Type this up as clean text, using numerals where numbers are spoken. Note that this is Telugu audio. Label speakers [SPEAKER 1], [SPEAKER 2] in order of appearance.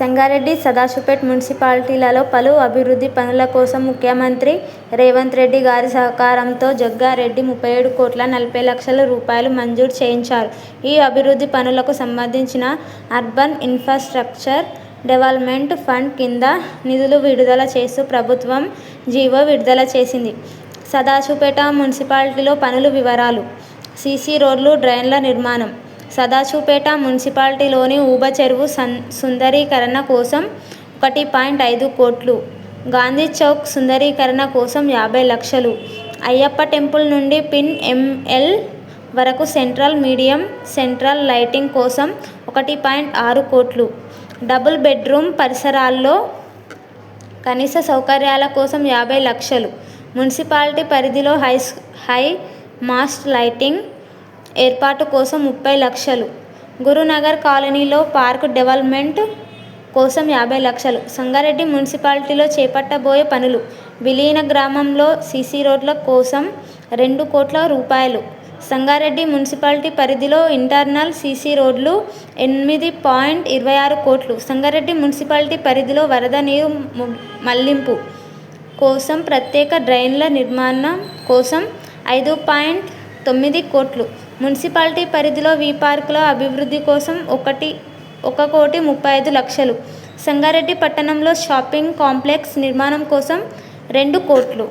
[SPEAKER 1] సంగారెడ్డి, సదాశివపేట్ మున్సిపాలిటీలలో పలు అభివృద్ధి పనుల కోసం ముఖ్యమంత్రి రేవంత్ రెడ్డి గారి సహకారంతో జగ్గారెడ్డి 37,40,00,000 రూపాయలు మంజూరు చేయించారు. ఈ అభివృద్ధి పనులకు సంబంధించిన అర్బన్ ఇన్ఫ్రాస్ట్రక్చర్ డెవలప్మెంట్ ఫండ్ కింద నిధులు విడుదల చేస్తూ ప్రభుత్వం జీవో విడుదల చేసింది. సదాశివపేట మున్సిపాలిటీలో పనుల వివరాలు: సీసీ రోడ్లు, డ్రైన్ల నిర్మాణం. సదాశివపేట మున్సిపాలిటీలోని ఊబ చెరువు సుందరీకరణ కోసం 1.5 కోట్లు, గాంధీ చౌక్ సుందరీకరణ కోసం 50 లక్షలు, అయ్యప్ప టెంపుల్ నుండి పిన్ ఎంఎల్ వరకు సెంట్రల్ మీడియం సెంట్రల్ లైటింగ్ కోసం 1.6 కోట్లు, డబుల్ బెడ్రూమ్ పరిసరాల్లో కనీస సౌకర్యాల కోసం 50 లక్షలు, మున్సిపాలిటీ పరిధిలో హై మాస్ట్ లైటింగ్ ఏర్పాటు కోసం 30 లక్షలు, గురునగర్ కాలనీలో పార్క్ డెవలప్మెంట్ కోసం 50 లక్షలు. సంగారెడ్డి మున్సిపాలిటీలో చేపట్టబోయే పనులు: విలీన గ్రామంలో సీసీ రోడ్ల కోసం 2 కోట్ల రూపాయలు, సంగారెడ్డి మున్సిపాలిటీ పరిధిలో ఇంటర్నల్ సీసీ రోడ్లు 8.26 కోట్లు, సంగారెడ్డి మున్సిపాలిటీ పరిధిలో వరద నీరు మళ్లింపు కోసం ప్రత్యేక డ్రైన్ల నిర్మాణం కోసం 5.9 కోట్లు, మున్సిపాలిటీ పరిధిలో వీపార్కుల అభివృద్ధి కోసం 1,35,00,000, సంగారెడ్డి పట్టణంలో షాపింగ్ కాంప్లెక్స్ నిర్మాణం కోసం 2 కోట్లు.